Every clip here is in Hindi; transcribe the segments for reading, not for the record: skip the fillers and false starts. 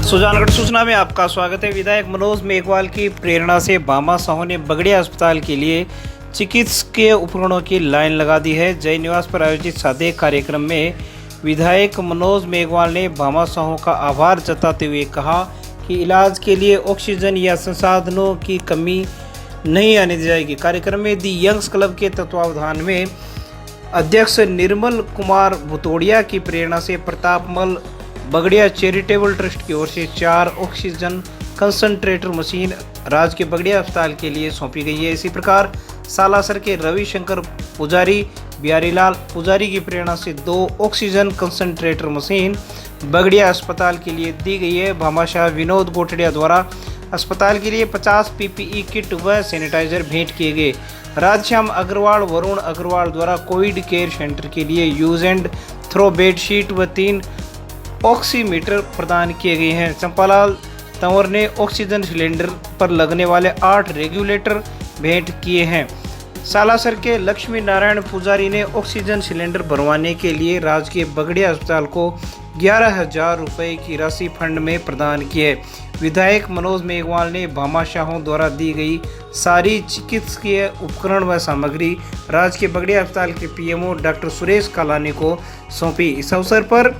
सुजानगढ़ सूचना में आपका स्वागत है। विधायक मनोज मेघवाल की प्रेरणा से भामा साहू ने बगड़िया अस्पताल के लिए चिकित्सकीय उपकरणों की लाइन लगा दी है। जय निवास पर आयोजित सादे कार्यक्रम में विधायक मनोज मेघवाल ने भामा साहू का आभार जताते हुए कहा कि इलाज के लिए ऑक्सीजन या संसाधनों की कमी नहीं आने दी जाएगी। कार्यक्रम में दी यंग्स क्लब के तत्वावधान में अध्यक्ष निर्मल कुमार भुतोड़िया की प्रेरणा से प्रतापमल बगड़िया चैरिटेबल ट्रस्ट की ओर से 4 ऑक्सीजन कंसंट्रेटर मशीन राज्य के बगड़िया अस्पताल के लिए सौंपी गई है। इसी प्रकार सालासर के रविशंकर पुजारी बिहारीलाल पुजारी की प्रेरणा से 2 ऑक्सीजन कंसंट्रेटर मशीन बगड़िया अस्पताल के लिए दी गई है। भामाशाह विनोद गोटड़िया द्वारा अस्पताल के लिए 50 पीपीई किट व सैनिटाइजर भेंट किए गए। राधश्याम अग्रवाल वरुण अग्रवाल द्वारा कोविड केयर सेंटर के लिए यूज एंड थ्रो बेडशीट व 3 ऑक्सीमीटर प्रदान किए गए हैं। चंपालाल तंवर ने ऑक्सीजन सिलेंडर पर लगने वाले 8 रेगुलेटर भेंट किए हैं। सालासर के लक्ष्मी नारायण पुजारी ने ऑक्सीजन सिलेंडर भरवाने के लिए राजकीय बगड़िया अस्पताल को 11,000 रुपये की राशि फंड में प्रदान की है। विधायक मनोज मेघवाल ने भामाशाहों द्वारा दी गई सारी चिकित्सकीय उपकरण व सामग्री राजकीय बगड़िया अस्पताल के पीएमओ डॉक्टर सुरेश कालानी को सौंपी। इस अवसर पर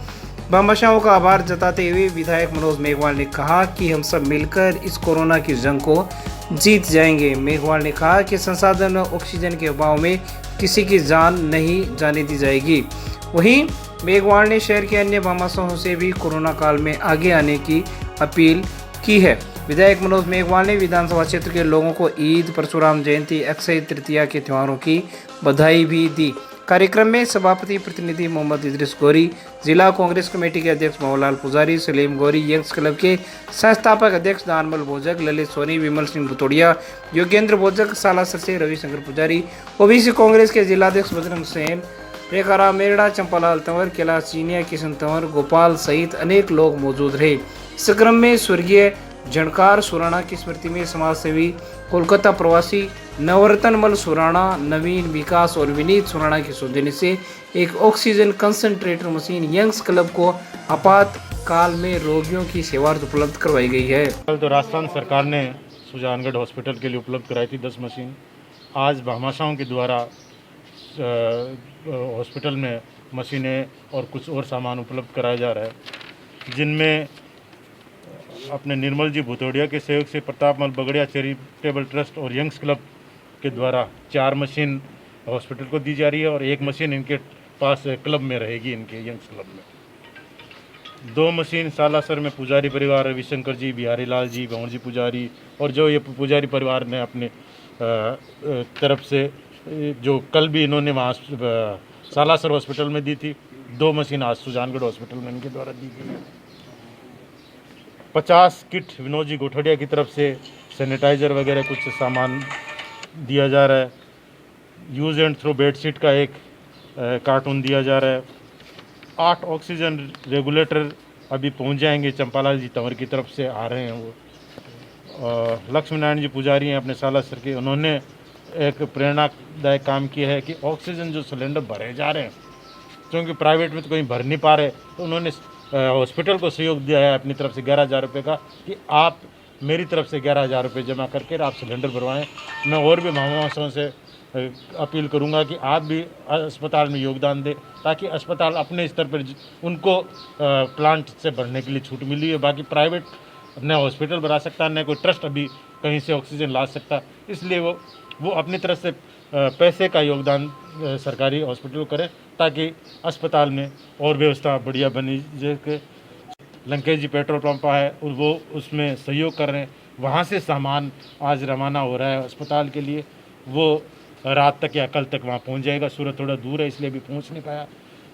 भामाशाहों का आभार जताते हुए विधायक मनोज मेघवाल ने कहा कि हम सब मिलकर इस कोरोना की जंग को जीत जाएंगे। मेघवाल ने कहा कि संसाधन और ऑक्सीजन के अभाव में किसी की जान नहीं जाने दी जाएगी। वहीं मेघवाल ने शहर के अन्य भामाशाहों से भी कोरोना काल में आगे आने की अपील की है। विधायक मनोज मेघवाल ने विधानसभा क्षेत्र के लोगों को ईद, परशुराम जयंती, अक्षय तृतीया के त्योहारों की बधाई भी दी। कार्यक्रम में सभापति प्रतिनिधि मोहम्मद इदरिस गौरी, जिला कांग्रेस कमेटी के अध्यक्ष मोहनलाल पुजारी, सलीम गौरी, यंग्स क्लब के संस्थापक अध्यक्ष दानमल भोजक, ललित सोनी, विमल सिंह भुतोड़िया, योगेंद्र भोजक, सालासर से रविशंकर पुजारी, ओबीसी कांग्रेस के जिलाध्यक्ष बजरंग सेन, रेखाराम मेरड़ा, चंपालाल तंवर, कैलाश चीनिया, किशन तंवर, गोपाल सहित अनेक लोग मौजूद रहे। इस क्रम में स्वर्गीय झणकार सुराणा की स्मृति में समाजसेवी कोलकाता प्रवासी नवरत्नमल सुराणा, नवीन विकास और विनीत सुराणा की सौजन्य से एक oxygen concentrator machine young's club को आपातकाल में रोगियों की सेवा उपलब्ध करवाई गई है। कल तो राजस्थान सरकार ने सुजानगढ़ हॉस्पिटल के लिए उपलब्ध कराई थी 10 मशीन। आज भामाशाहों के द्वारा हॉस्पिटल में मशीनें और कुछ और सामान उपलब्ध कराया जा रहा है, जिनमें अपने निर्मल जी भुतोड़िया के सहयोग से प्रतापमल बगड़िया चैरिटेबल ट्रस्ट और यंग्स क्लब के द्वारा 4 मशीन हॉस्पिटल को दी जा रही है और 1 मशीन इनके पास क्लब में रहेगी, इनके यंग्स क्लब में। 2 मशीन सालासर में पुजारी परिवार रविशंकर जी, बिहारीलाल जी, भंवर जी पुजारी और जो ये पुजारी परिवार ने अपने तरफ से जो कल भी इन्होंने वहाँ सालासर हॉस्पिटल में दी थी, 2 मशीन आज सुजानगढ़ हॉस्पिटल में इनके द्वारा दी गई है। 50 किट विनोद जी गोठड़िया की तरफ से सैनिटाइज़र वगैरह कुछ सामान दिया जा रहा है। यूज़ एंड थ्रो बेडशीट का एक कार्टून दिया जा रहा है। 8 ऑक्सीजन रेगुलेटर अभी पहुंच जाएंगे, चंपालाल जी तंवर की तरफ से आ रहे हैं वो। लक्ष्मी नारायण जी पुजारी हैं अपने सालासर के, उन्होंने एक प्रेरणादायक काम किया है कि ऑक्सीजन जो सिलेंडर भरे जा रहे हैं, क्योंकि प्राइवेट में तो कहीं भर नहीं पा रहे, तो उन्होंने हॉस्पिटल को सहयोग दिया है अपनी तरफ से 11,000 रुपये का कि आप मेरी तरफ से 11,000 रुपये जमा करके आप सिलेंडर भरवाएं। मैं और भी भामाशाहों से अपील करूंगा कि आप भी अस्पताल में योगदान दें, ताकि अस्पताल अपने स्तर पर उनको प्लांट से भरने के लिए छूट मिली है। बाकी प्राइवेट न हॉस्पिटल बना सकता, न कोई ट्रस्ट अभी कहीं से ऑक्सीजन ला सकता, इसलिए वो अपनी तरफ से पैसे का योगदान सरकारी हॉस्पिटल को करें, ताकि अस्पताल में और व्यवस्था बढ़िया बनी। जैसे लंकेश जी पेट्रोल पंप है, वो उसमें सहयोग कर रहे हैं। वहाँ से सामान आज रवाना हो रहा है अस्पताल के लिए, वो रात तक या कल तक वहाँ पहुँच जाएगा। सूरत थोड़ा दूर है इसलिए भी पहुँच नहीं पाया।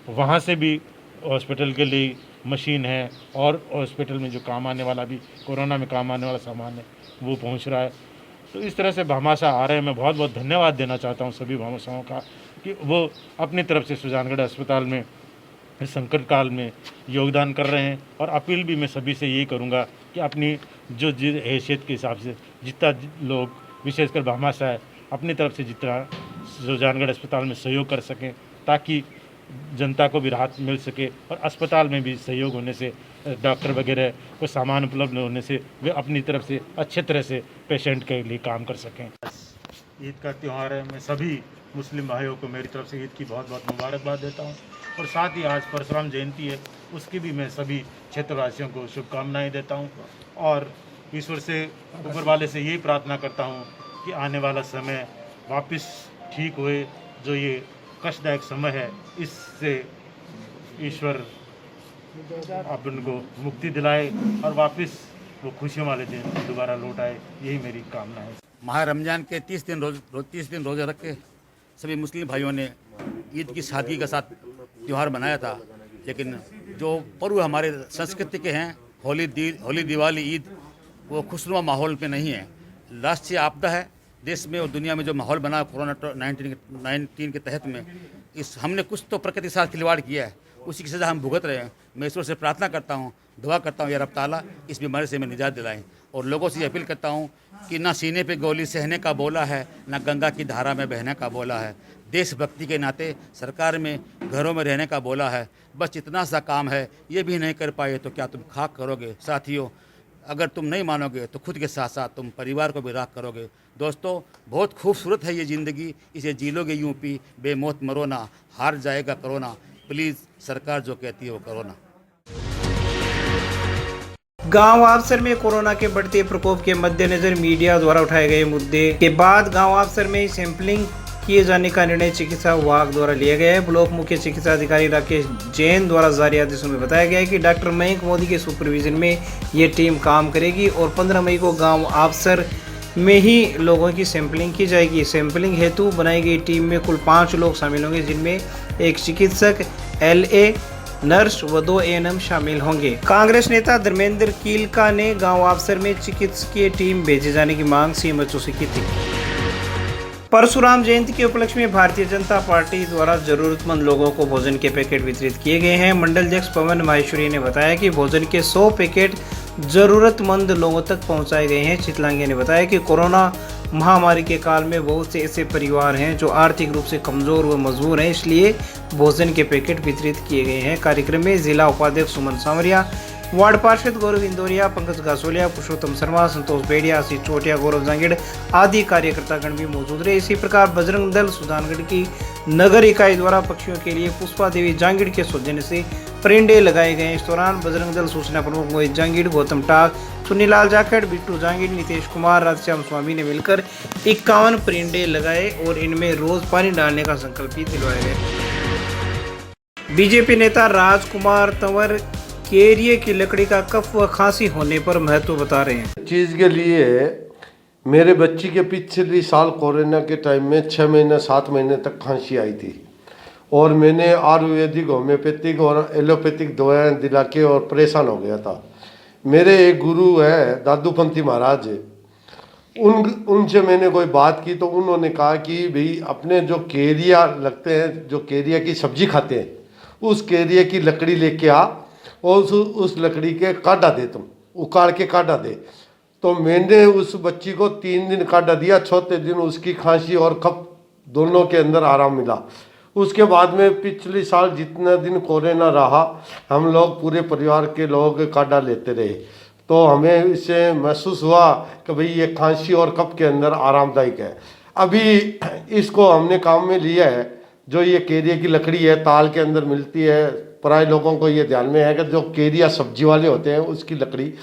वहाँ से भी हॉस्पिटल के लिए मशीन है और हॉस्पिटल में जो काम आने वाला भी कोरोना में काम आने वाला सामान है वो पहुँच रहा है। तो इस तरह से भामाशाह आ रहे हैं। मैं बहुत बहुत धन्यवाद देना चाहता हूँ सभी भामाशाहों का कि वो अपनी तरफ से सुजानगढ़ अस्पताल में इस संकट काल में योगदान कर रहे हैं। और अपील भी मैं सभी से यही करूँगा कि अपनी जो हैसियत के हिसाब से जितना लोग विशेषकर भामाशाह अपनी तरफ से जितना सुजानगढ़ अस्पताल में सहयोग कर सकें, ताकि जनता को भी राहत मिल सके और अस्पताल में भी सहयोग होने से, डॉक्टर वगैरह को सामान उपलब्ध होने से वे अपनी तरफ से अच्छे तरह से पेशेंट के लिए काम कर सकें। ईद का त्यौहार है, मैं सभी मुस्लिम भाइयों को मेरी तरफ से ईद की बहुत बहुत मुबारकबाद देता हूँ और साथ ही आज परशुराम जयंती है, उसकी भी मैं सभी क्षेत्रवासियों को शुभकामनाएं देता हूँ और ईश्वर से, ऊपर वाले से यही प्रार्थना करता हूँ कि आने वाला समय वापस ठीक हुए। जो ये कष्टदायक समय है, इससे ईश्वर अपन को मुक्ति दिलाए और वापस वो खुशियों वाले दिन दोबारा लौट आए, यही मेरी कामना है। माह रमज़ान के 30 दिन रोज़े रख के सभी मुस्लिम भाइयों ने ईद की सादगी के साथ त्यौहार मनाया था। लेकिन जो पर्व हमारे संस्कृति के हैं, होली दिवाली ईद, वो खुशनुमा माहौल पे नहीं है। राष्ट्रीय आपदा है देश में और दुनिया में जो माहौल बना कोरोना 19 के तहत में, इस हमने कुछ तो प्रकृति के साथ खिलवाड़ किया है, उसी की सज़ा हम भुगत रहे हैं। मैं ईश्वर से प्रार्थना करता हूँ, दुआ करता हूँ, या रब ताला इस बीमारी से हमें निजात दिलाएं और लोगों से अपील करता हूँ कि ना सीने पे गोली सहने का बोला है, ना गंगा की धारा में बहने का बोला है। देशभक्ति के नाते सरकार में घरों में रहने का बोला है, बस इतना सा काम है। ये भी नहीं कर पाए तो क्या तुम खाक करोगे? साथियों, अगर तुम नहीं मानोगे तो खुद के साथ साथ तुम परिवार को भी राख करोगे। दोस्तों, बहुत खूबसूरत है ये ज़िंदगी, इसे जी लोगे यूं पी, बेमौत मरो ना, हार जाएगा कोरोना, प्लीज़ सरकार जो कहती है वो करो ना। गांव अफसर में कोरोना के बढ़ते प्रकोप के मद्देनजर मीडिया द्वारा उठाए गए मुद्दे के बाद गांव अफसर में सैंपलिंग किए जाने का निर्णय चिकित्सा विभाग द्वारा लिया गया है। ब्लॉक मुख्य चिकित्सा अधिकारी राकेश जैन द्वारा जारी आदेशों में बताया गया है कि डॉक्टर मयंक मोदी के सुपरविजन में ये टीम काम करेगी और 15 मई को गांव अफसर में ही लोगों की सैंपलिंग की जाएगी। सैंपलिंग हेतु बनाई गई टीम में कुल 5 लोग शामिल होंगे, जिनमें एक चिकित्सक, LA, नर्स व 2 ANM शामिल होंगे। कांग्रेस नेता धर्मेंद्र कीलका ने गांव अफसर में चिकित्सकीय टीम भेजे जाने की मांग CMHO से की थी। परशुराम जयंती के उपलक्ष्य में भारतीय जनता पार्टी द्वारा जरूरतमंद लोगों को भोजन के पैकेट वितरित किए गए हैं। मंडल अध्यक्ष पवन माहेश्वरी ने बताया कि भोजन के 100 पैकेट जरूरतमंद लोगों तक पहुंचाए गए हैं। चितलांगे ने बताया कि कोरोना महामारी के काल में बहुत से ऐसे परिवार हैं जो आर्थिक रूप से कमजोर व मजबूर हैं, इसलिए भोजन के पैकेट वितरित किए गए हैं। कार्यक्रम में जिला उपाध्यक्ष सुमन सांवरिया, वार्ड पार्षद गौरव इंदौरिया, पंकज गासोलिया, पुरुषोत्तम शर्मा, संतोष बेड़िया, आशीष चोटिया, गौरव जांगिड़ आदि कार्यकर्तागण भी मौजूद रहे। इसी प्रकार बजरंग दल सुधानगढ़ की नगर इकाई द्वारा पक्षियों के लिए पुष्पा देवी जांगिड़ के सौजन्य से परिंडे लगाए गए। इस दौरान बजरंग दल सूचना प्रमुख मोहित जांगिड़, गौतम टाक, सुनीलाल जाखड़, बिट्टू जांगिड़, नितेश कुमार, राधश्याम स्वामी ने मिलकर 51 परिंडे लगाए और इनमें रोज पानी डालने का संकल्प भी दिलवाया गया। बीजेपी नेता राजकुमार तंवर केरिए की लकड़ी का कफ व खांसी होने पर महत्व बता रहे हैं। चीज़ के लिए मेरे बच्ची के पिछले साल कोरोना के टाइम में 6 महीने 7 महीने तक खांसी आई थी और मैंने आयुर्वेदिक, होम्योपैथिक और एलोपैथिक दवाएं दिला के और परेशान हो गया था। मेरे एक गुरु है दादूपंथी महाराज, उनसे मैंने कोई बात की तो उन्होंने कहा कि भाई अपने जो केरिया लगते हैं, जो केरिया की सब्जी खाते हैं, उस केरिया की लकड़ी लेके आ और उस लकड़ी के काढ़ा दे, तुम उकाड़ के काढ़ा दे। तो मैंने उस बच्ची को 3 दिन काढ़ा दिया, चौथे दिन उसकी खांसी और कफ दोनों के अंदर आराम मिला। उसके बाद में पिछले साल जितना दिन कोरोना रहा, हम लोग पूरे परिवार के लोग काढ़ा लेते रहे, तो हमें इससे महसूस हुआ कि भाई ये खांसी और कफ के अंदर आरामदायक है। अभी इसको हमने काम में लिया है। जो ये केरिया की लकड़ी है, ताल के अंदर मिलती है, प्राय लोगों को ये ध्यान में है कि जो केरिया सब्जी वाले होते हैं उसकी लकड़ी,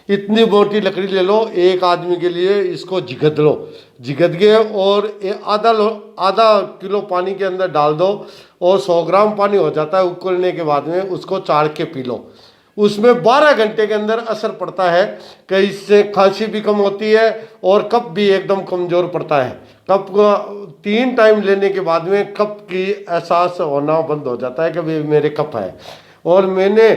इतनी मोटी लकड़ी ले लो, एक आदमी के लिए इसको जिगद लो, जिगद के और आधा किलो पानी के अंदर डाल दो और 100 ग्राम पानी हो जाता है। उकलने के बाद में उसको चाड़ के पी लो। उसमें 12 घंटे के अंदर असर पड़ता है कि इससे खांसी भी कम होती है और कफ भी एकदम कमज़ोर पड़ता है। कफ को 3 टाइम लेने के बाद में कफ की एहसास होना बंद हो जाता है कि भाई मेरे कफ है। और मैंने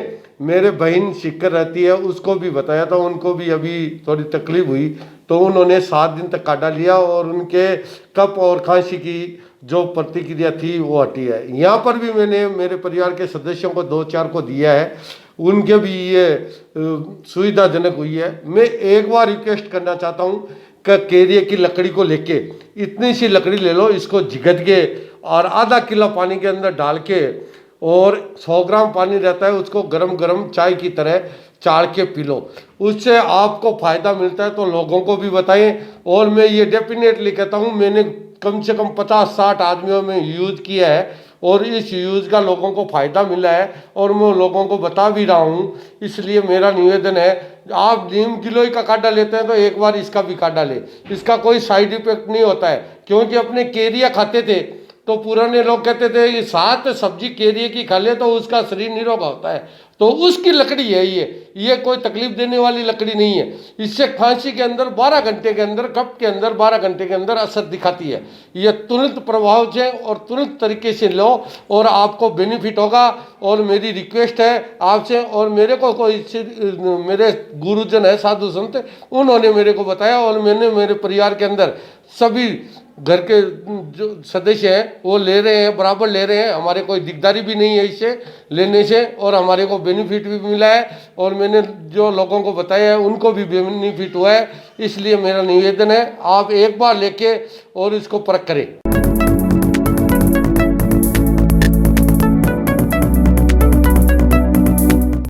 मेरे बहन शिक्कर रहती है, उसको भी बताया था, उनको भी अभी थोड़ी तकलीफ हुई तो उन्होंने 7 दिन तक काढ़ा लिया और उनके कफ और खांसी की जो प्रतिक्रिया थी वो हटी है। यहाँ पर भी मैंने मेरे परिवार के सदस्यों को 2-4 को दिया है, उनके भी ये सुविधाजनक हुई है। मैं एक बार रिक्वेस्ट करना चाहता हूँ कि केरिया की लकड़ी को लेके इतनी सी लकड़ी ले लो, इसको जिगद के और आधा किलो पानी के अंदर डाल के और 100 ग्राम पानी रहता है, उसको गरम गरम चाय की तरह चाड़ के पी लो, उससे आपको फ़ायदा मिलता है। तो लोगों को भी बताएं। और मैं ये डेफिनेटली कहता हूँ, मैंने कम से कम 50-60 आदमियों में यूज़ किया है और इस यूज़ का लोगों को फ़ायदा मिला है और मैं लोगों को बता भी रहा हूँ। इसलिए मेरा निवेदन है, आप नीम गिलोय का काढ़ा लेते हैं तो एक बार इसका भी काढ़ा ले, इसका कोई साइड इफेक्ट नहीं होता है। क्योंकि अपने केरिया खाते थे तो पुराने लोग कहते थे ये 7 सब्जी केरिए की खा ले तो उसका शरीर निरोग होता है। तो उसकी लकड़ी है ये कोई तकलीफ देने वाली लकड़ी नहीं है। इससे खांसी के अंदर 12 घंटे के अंदर, कफ के अंदर 12 घंटे के अंदर असर दिखाती है। ये तुरंत प्रभाव से और तुरंत तरीके से लो और आपको बेनिफिट होगा। और मेरी रिक्वेस्ट है आपसे, और मेरे को कोई मेरे गुरुजन है साधु संत, उन्होंने मेरे को बताया और मैंने मेरे परिवार के अंदर सभी घर के जो सदस्य हैं वो ले रहे हैं, बराबर ले रहे हैं। हमारे कोई दिकदारी भी नहीं है इससे लेने से, और हमारे को बेनिफिट भी मिला है और मैंने जो लोगों को बताया है उनको भी बेनिफिट हुआ है। इसलिए मेरा निवेदन है, आप एक बार लेके और इसको परख करें।